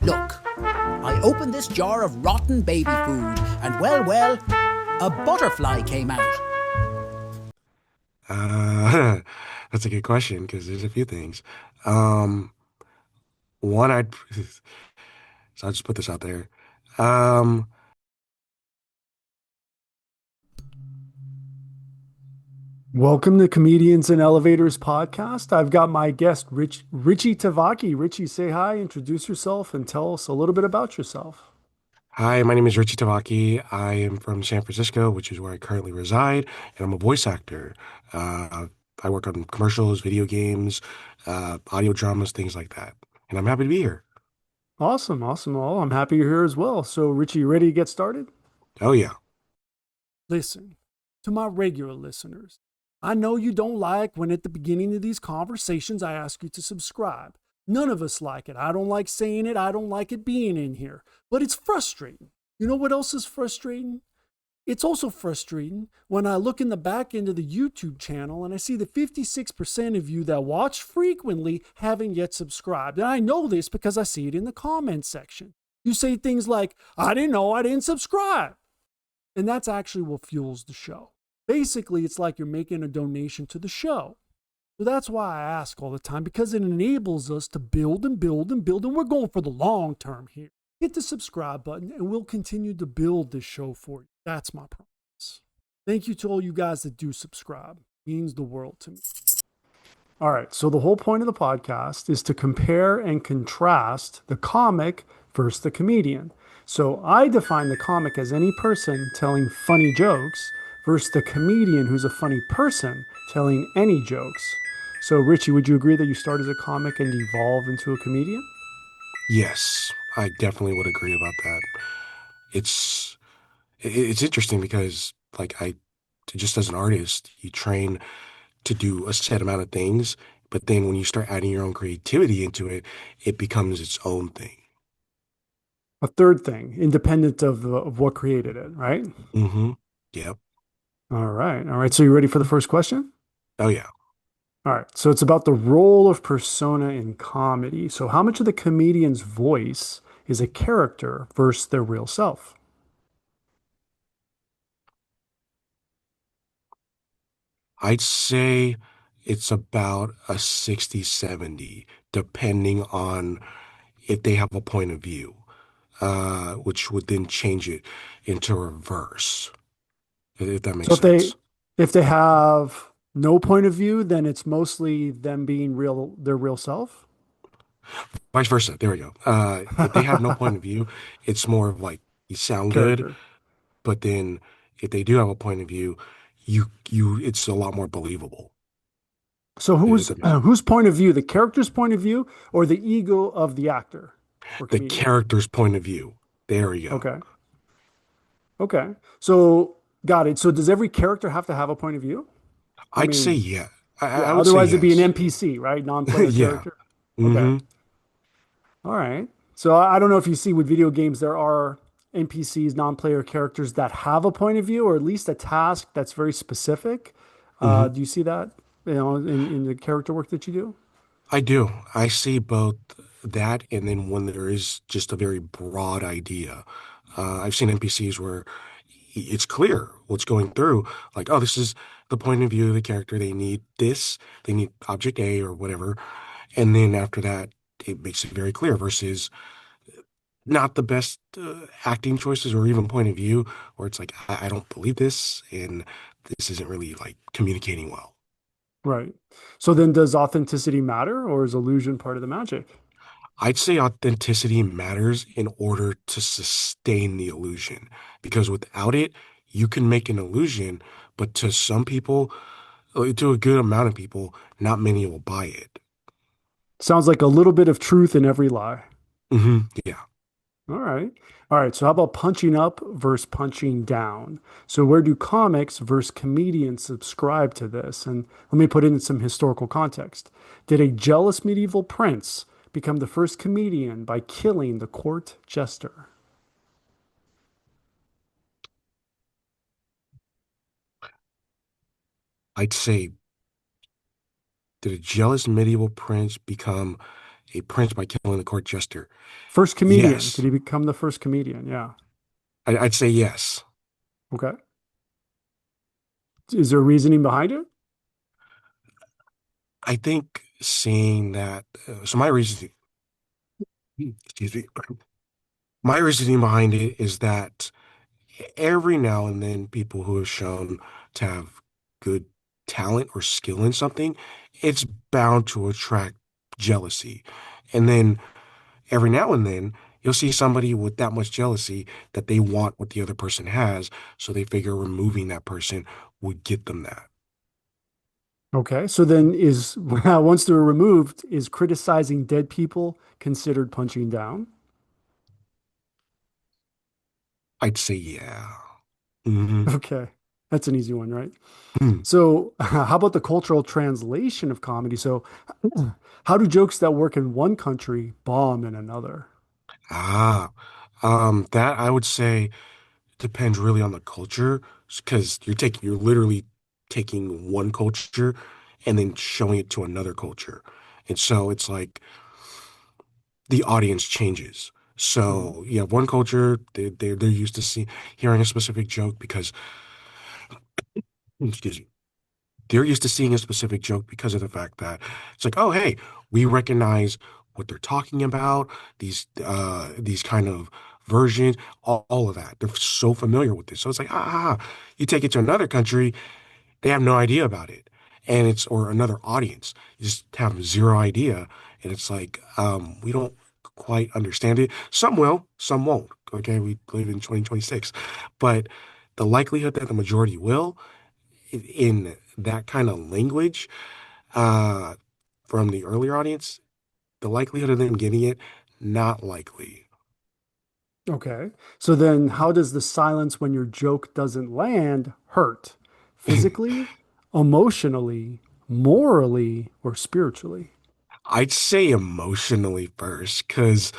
Look, I opened this jar of rotten baby food, and well, a butterfly came out. Uh, that's a good question because there's a few things. Um, one, so I'll just put this out there. Um, Welcome to Comedians and Elevators podcast. I've got my guest, Richie Tavake. Richie, say hi, introduce yourself, and tell us a little bit about yourself. Hi, my name is Richie Tavake. I am from San Francisco, which is where I currently reside, and I'm a voice actor. Uh, I work on commercials, video games, audio dramas, things like that. And I'm happy to be here. Awesome, awesome. Well, I'm happy you're here as well. So, Richie, you ready to get started? Oh, yeah. Listen, to my regular listeners, I know you don't like when at the beginning of these conversations I ask you to subscribe. None of us like it. I don't like saying it. I don't like it being in here. But it's frustrating. You know what else is frustrating? It's also frustrating when I look in the back end of the YouTube channel and I see that 56% of you that watch frequently haven't yet subscribed. And I know this because I see it in the comments section. You say things like, I didn't know I didn't subscribe. And that's actually what fuels the show. Basically, it's like you're making a donation to the show. So that's why I ask all the time, because it enables us to build and build and build. And we're going for the long term here. Hit the subscribe button and we'll continue to build this show for you. That's my promise. Thank you to all you guys that do subscribe. It means the world to me. All right. So the whole point of the podcast is to compare and contrast the comic versus the comedian. So I define the comic as any person telling funny jokes versus the comedian who's a funny person telling any jokes. So Richie, would you agree that you start as a comic and evolve into a comedian? Yes, I definitely would agree about that. It's it's interesting because just as an artist, you train to do a set amount of things, but then when you start adding your own creativity into it, it becomes its own thing. A third thing, independent of what created it, right? Mm-hmm. Yep. All right. All right. So you ready for the first question? Oh yeah. All right. So it's about the role of persona in comedy. So how much of the comedian's voice is a character versus their real self? I'd say it's about a 60-70, depending on if they have a point of view, which would then change it into reverse, if that So makes if they sense. if they have no point of view, then it's mostly them being their real self. Vice versa. There we go. If they have no point of view, it's more of like you sound good, Character. but then if they do have a point of view, it's a lot more believable. So If that makes sense. whose point of view, the character's point of view or the ego of the actor or The comedian? character's point of view. There we go. Okay. Okay. So got it. So does every character have to have a point of view? I I'd say mean, yeah. I yeah, would say otherwise it'd be an yes. NPC, right? Non-player Yeah. character. Okay. Hmm. All right. So I don't know if you see with video games there are NPCs, non-player characters that have a point of view or at least a task that's very specific. Hmm. Do you see that, in the character work that you do? I do. I see both that and then when there is just a very broad idea. I've seen NPCs where it's clear what's going through. Like, oh, this is the point of view of the character. They need this. They need object A or whatever. And then after that, it makes it very clear versus not the best acting choices or even point of view where it's like, I don't believe this and this isn't really like communicating well. Right. So then does authenticity matter or is illusion part of the magic? I'd say authenticity matters in order to sustain the illusion because without it, you can make an illusion, but to some people, to a good amount of people, not many will buy it. Sounds like a little bit of truth in every lie. Yeah. All right. All right. So how about punching up versus punching down? So where do comics versus comedians subscribe to this? And let me put it in some historical context. Did a jealous medieval prince become the first comedian by killing the court jester? I'd say, did a jealous medieval prince become a prince by killing the court jester. First comedian. Did Yes, he become the first comedian? Yeah. I'd say yes. Okay. Is there reasoning behind it? I think seeing that, so my reasoning, excuse me, my reasoning behind it is that every now and then people who have shown to have good talent or skill in something, it's bound to attract jealousy. And then every now and then you'll see somebody with that much jealousy that they want what the other person has, so they figure removing that person would get them that. Okay. So then is once they're removed, is criticizing dead people considered punching down? I'd say yeah. Hmm. Okay. That's an easy one, right? So, how about the cultural translation of comedy? So, how do jokes that work in one country bomb in another? Ah, that I would say depends really on the culture, because you're literally taking one culture and then showing it to another culture. And so it's like the audience changes. Mhm. So you have one culture, they're used to hearing a specific joke because, excuse me, they're used to seeing a specific joke because of the fact that it's like, oh, hey, we recognize what they're talking about, these kind of versions, all of that. They're so familiar with this. So it's like, you take it to another country, they have no idea about it. And it's, or another audience, you just have zero idea. And it's like, we don't quite understand it. Some will, some won't. Okay. We live in 2026, but the likelihood that the majority will in that kind of language, uh, from the earlier audience, the likelihood of them getting it, not likely. Okay. So then how does the silence when your joke doesn't land hurt? Physically, emotionally, morally, or spiritually? I'd say emotionally first, because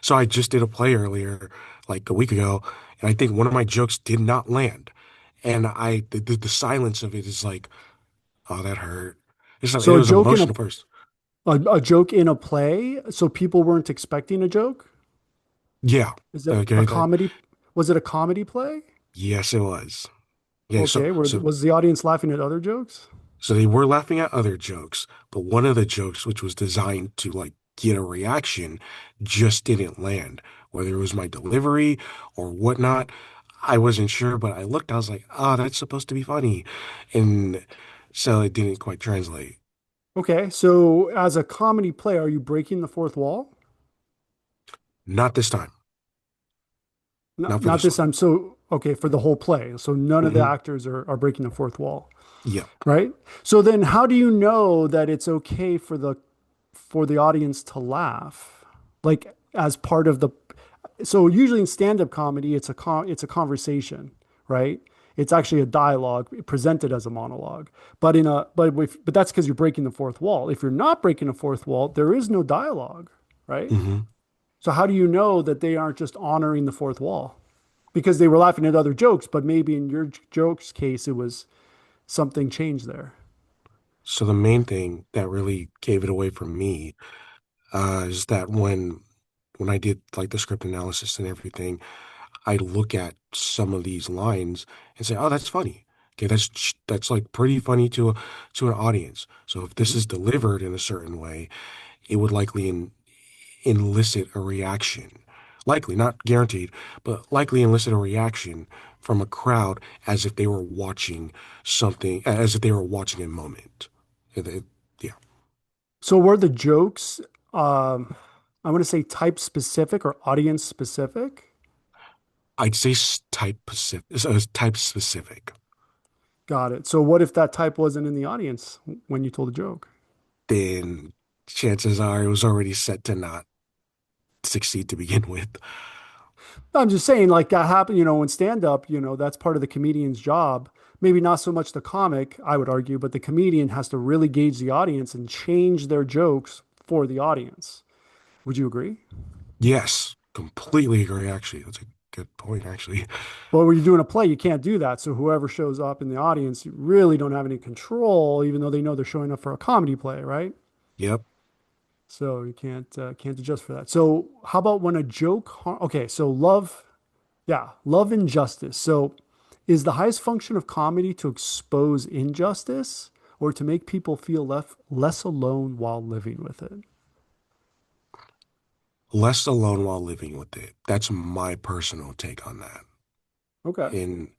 so I just did a play earlier, like a week ago, and I think one of my jokes did not land. And the silence of it is like, oh, that hurt. It So was emotional first. a joke in a play, so people weren't expecting a joke? Yeah. Is it a Okay. comedy? Was it a comedy play? Yes, it was. Yeah. So, Okay, so, was the audience laughing at other jokes? so they were laughing at other jokes, but one of the jokes, which was designed to like get a reaction, just didn't land. Whether it was my delivery or whatnot, I wasn't sure, but I looked, I was like, oh, that's supposed to be funny. And so it didn't quite translate. Okay, so as a comedy play, are you breaking the fourth wall? Not this time. Not for Not this this one. time. So, okay, for the whole play. So none of the Hmm. actors are breaking the fourth wall, Yeah. right? So then how do you know that it's okay for the audience to laugh? Like as part of the so usually in stand-up comedy, it's a conversation, right? It's actually a dialogue presented as a monologue. But that's because you're breaking the fourth wall. If you're not breaking a fourth wall, there is no dialogue, right? Hmm. So how do you know that they aren't just honoring the fourth wall? Because they were laughing at other jokes, but maybe in your joke's case, it was something changed there. So the main thing that really gave it away for me, is that when I did like the script analysis and everything, I look at some of these lines and say, "Oh, that's funny. Okay, that's like pretty funny to an audience. So if this Mhm. is delivered in a certain way, it would likely elicit a reaction. Likely, not guaranteed, but likely elicit a reaction from a crowd as if they were watching something, as if they were watching a moment." Yeah, So were the jokes, I want to say type specific or audience specific? I'd say type specific. Got it. So what if that type wasn't in the audience when you told a joke? Then chances are it was already set to not succeed to begin with. I'm just saying, like that happened, in stand up, that's part of the comedian's job. Maybe not so much the comic, I would argue, but the comedian has to really gauge the audience and change their jokes for the audience. Would you agree? Yes, completely agree, actually. That's a good point, actually. But when you're doing a play, you can't do that. So whoever shows up in the audience, you really don't have any control, even though they know they're showing up for a comedy play, right? Yep. So you can't adjust for that. So how about when a joke okay, so love, yeah, love and justice. So is the highest function of comedy to expose injustice or to make people feel less alone while living with it? Less alone while living with it. That's my personal take on that. Okay. And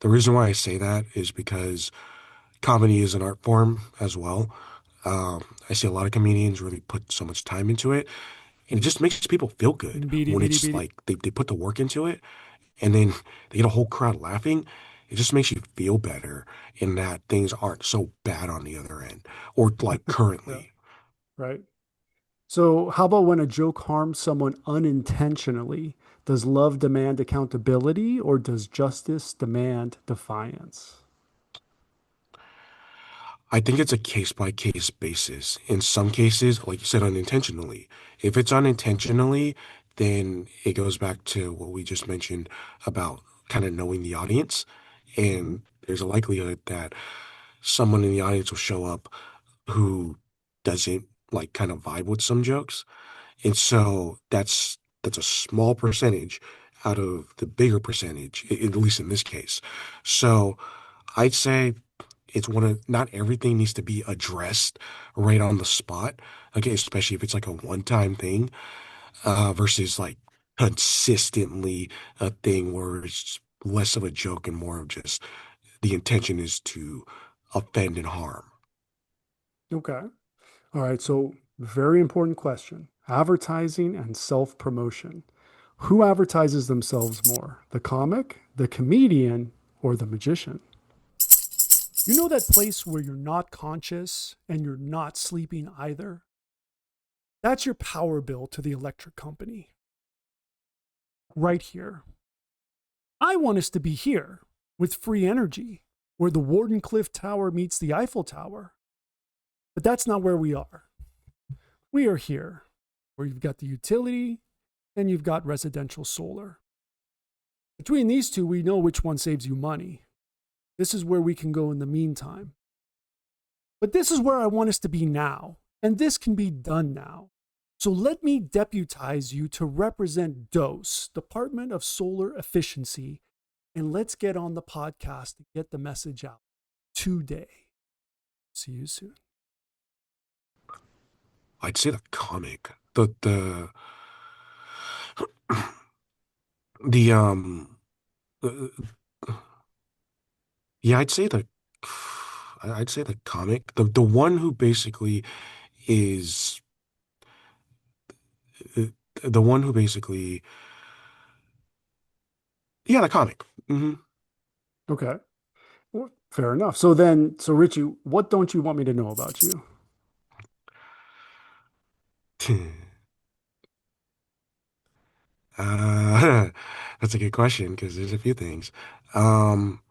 the reason why I say that is because comedy is an art form as well. I see a lot of comedians really put so much time into it, and it just makes people feel good Beady, when beady, it's beady. like they put the work into it, and then they get a whole crowd laughing. It just makes you feel better in that things aren't so bad on the other end, or like Yeah. currently. Right. So how about when a joke harms someone unintentionally? Does love demand accountability or does justice demand defiance? I think it's a case by case basis. In some cases, like you said, unintentionally. If it's unintentionally, then it goes back to what we just mentioned about kind of knowing the audience. Hmm. And there's a likelihood that someone in the audience will show up who doesn't like kind of vibe with some jokes. And so that's a small percentage out of the bigger percentage, at least in this case. So I'd say it's one of not everything needs to be addressed right on the spot. Okay, especially if it's like a one-time thing, versus like consistently a thing where it's less of a joke and more of just the intention is to offend and harm. Okay. All right. So, very important question, advertising and self promotion. Who advertises themselves more, the comic, the comedian, or the magician? You know that place where you're not conscious and you're not sleeping either? That's your power bill to the electric company. Right here. I want us to be here with free energy, where the Wardenclyffe Tower meets the Eiffel Tower. But that's not where we are. We are here, where you've got the utility and you've got residential solar. Between these two, we know which one saves you money. This is where we can go in the meantime. But this is where I want us to be now, and this can be done now. So let me deputize you to represent DOSE, Department of Solar Efficiency, and let's get on the podcast and get the message out today. See you soon. I'd say the comic, the uh, yeah, I'd say the comic, the one who basically is uh, the one who basically, yeah, the comic. Okay. Well, fair enough. So then, so Richie, what don't you want me to know about you? Uh, that's a good question because there's a few things. Um,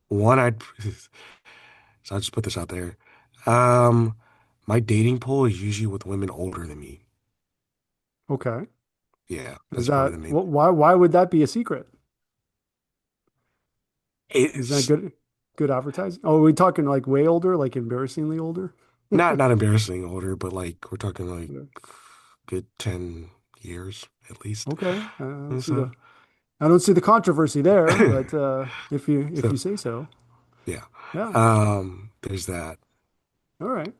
one, so I'll just put this out there. Um, my dating pool is usually with women older than me. Okay. Yeah, Is that's probably that the main thing. why would that be a secret? Is that It's good advertising? Oh, are we talking like way older, like embarrassingly older? not embarrassing older, but like we're talking like Yeah. good 10 years at least. Okay. And so, I don't see the controversy there, but if so you say so. yeah. Yeah. There's that. All right.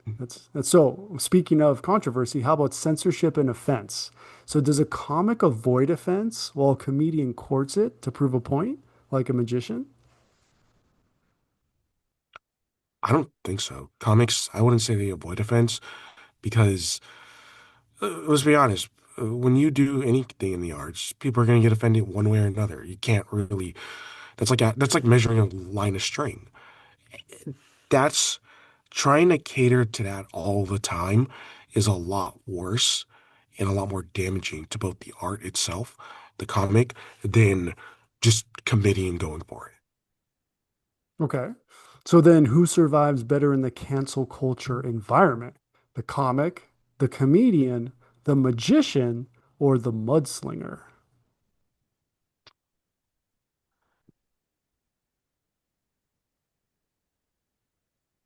That's so. Speaking of controversy, how about censorship and offense? So does a comic avoid offense while a comedian courts it to prove a point, like a magician? I don't think so. Comics, I wouldn't say they avoid offense because let's be honest, when you do anything in the arts, people are going to get offended one way or another. You can't really, that's like measuring a line of string. That's trying to cater to that all the time is a lot worse and a lot more damaging to both the art itself, the comic, than just committing and going for it. Okay. So then who survives better in the cancel culture environment? The comic, the comedian, the magician, or the mudslinger?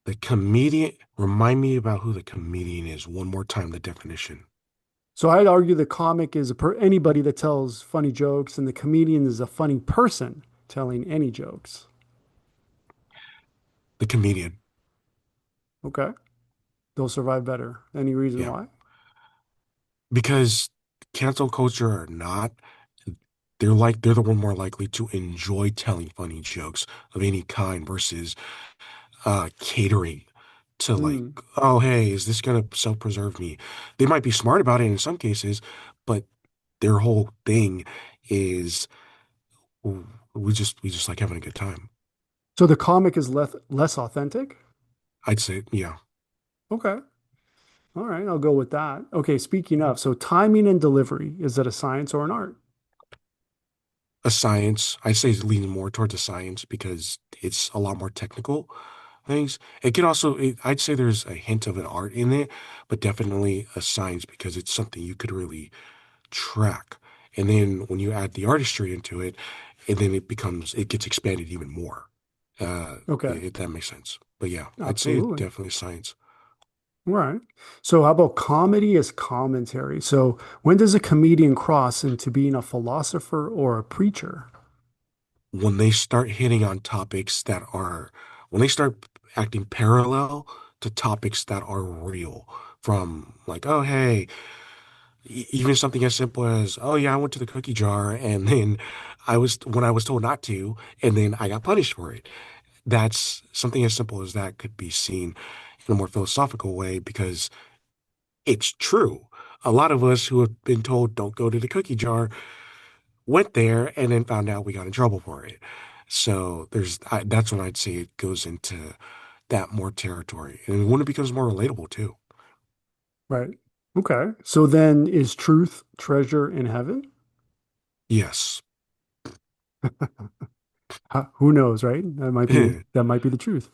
The comedian, remind me about who the comedian is one more time, the definition. So I'd argue the comic is anybody that tells funny jokes, and the comedian is a funny person telling any jokes. The comedian. Okay. They'll survive better. Any reason Yeah. why? Because cancel culture or not, they're the one more likely to enjoy telling funny jokes of any kind versus catering to like, Mm. oh hey, is this gonna self-preserve me? They might be smart about it in some cases, but their whole thing is we just like having a good time. So the comic is less authentic? I'd say, yeah. Okay. All right, I'll go with that. Okay, speaking of, so timing and delivery, is that a science or an art? A science. I'd say it's leaning more towards a science because it's a lot more technical things. It could also, I'd say there's a hint of an art in it, but definitely a science because it's something you could really track. And then when you add the artistry into it, and then it gets expanded even more. Okay, If that makes sense. But yeah, I'd say it's absolutely. definitely science. All right. So how about comedy as commentary? So when does a comedian cross into being a philosopher or a preacher? When they start hitting on topics that are, when they start acting parallel to topics that are real, from like, oh, hey, even something as simple as, oh, yeah, I went to the cookie jar and then when I was told not to, and then I got punished for it. That's something as simple as that could be seen in a more philosophical way because it's true. A lot of us who have been told don't go to the cookie jar went there and then found out we got in trouble for it. So that's when I'd say it goes into that more territory, and when it becomes more relatable too. Right. Okay. So then is truth treasure in heaven? Yes. Who knows, right? That might be the truth.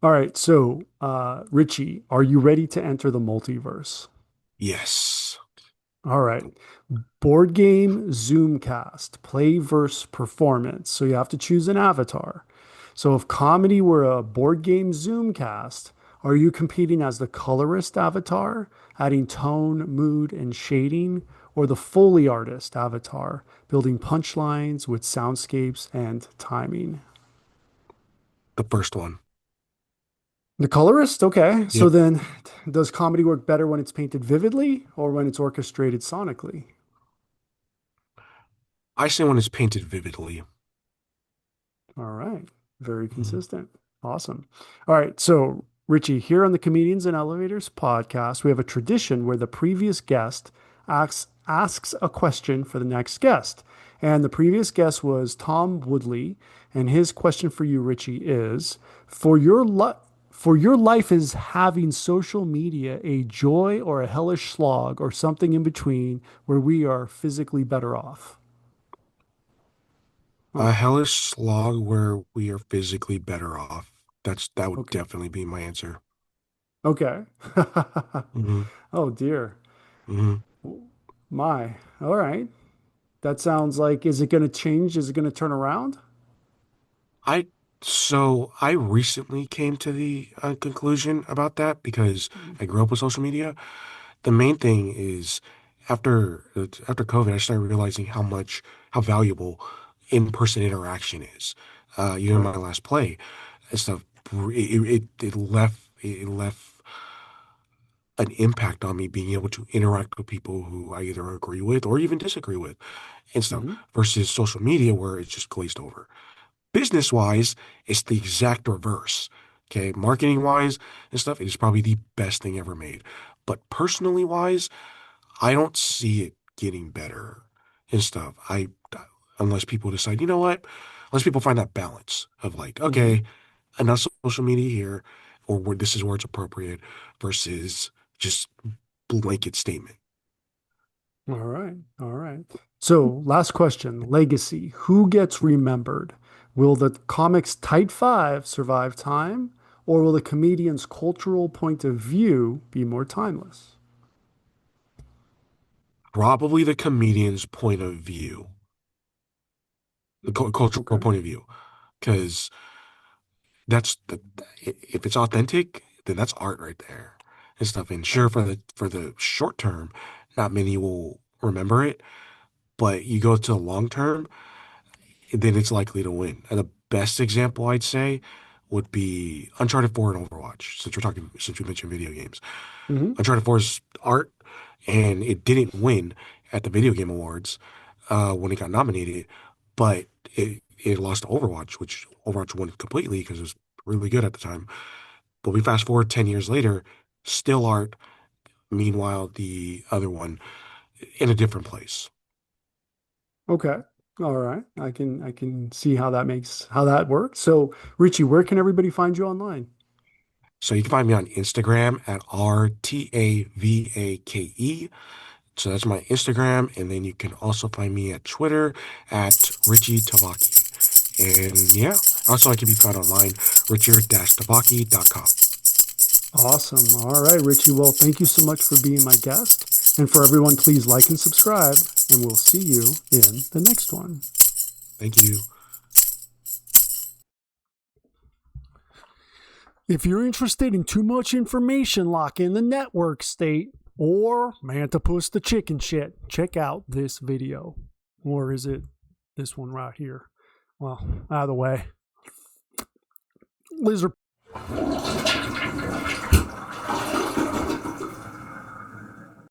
All right. So, Richie, are you ready to enter the multiverse? Yes. All right. Board game Zoomcast, play versus performance. So you have to choose an avatar. So if comedy were a board game Zoomcast, are you competing as the colorist avatar, adding tone, mood, and shading, or the Foley artist avatar, building punchlines with soundscapes and timing? The first one. The colorist? Okay. So Yep. then, does comedy work better when it's painted vividly or when it's orchestrated sonically? I say when it's painted vividly. All right. Very Mhm. consistent. Awesome. All right. So, Richie, here on the Comedians and Elevators podcast, we have a tradition where the previous guest asks a question for the next guest. And the previous guest was Tom Woodley. And his question for you, Richie, is for your life, is having social media a joy or a hellish slog or something in between where we are physically better off? A Oh, hellish slog where we are physically better off. That would okay. definitely be my answer. Okay. Hmm. Oh dear. Hmm. My. All right. That sounds like, is it going to change? Is it going to turn around? I I recently came to the conclusion about that because I grew up with social media. The main thing is after COVID, I started realizing how valuable in-person interaction is. Even Right. my last play and stuff, it left an impact on me being able to interact with people who I either agree with or even disagree with and stuff Hmm. versus social media where it's just glazed over. Business wise, it's the exact reverse. Okay, marketing wise and stuff, it is probably the best thing ever made. But personally wise, I don't see it getting better and stuff. Unless people decide, you know what? Unless people find that balance of like, Hmm. okay, enough social media here, or where this is where it's appropriate, versus just blanket statement. All right. All right. So, last question, legacy. Who gets remembered? Will the comics Tight Five survive time, or will the comedian's cultural point of view be more timeless? Probably the comedian's point of view, the cultural Okay. point of view, because That's the if it's authentic, then that's art right there and stuff. And sure, for the short term, not many will remember it, but you go to the long term, then it's likely to win. And the best example I'd say would be Uncharted 4 and Overwatch, since we mentioned video games. Hmm. Uncharted 4's art, and it didn't win at the Video Game Awards when it got nominated, but it lost to Overwatch, which Overwatch won completely because it was really good at the time. But we fast forward 10 years later, still art. Meanwhile, the other one in a different place. Okay. All right. I can see how that works. So, Richie, where can everybody find you online? So you can find me on Instagram at RTAVAKE. So that's my Instagram. And then you can also find me at Twitter at Richie Tavake. And yeah, also I can be found online, richard-tavake.com. Awesome. All right, Richie. Well, thank you so much for being my guest. And for everyone, please like and subscribe, and we'll see you in the next one. Thank you. If you're interested in too much information like in the network state or Mantipus the chicken shit, check out this video. Or is it this one right here? Well, either way. Lizard.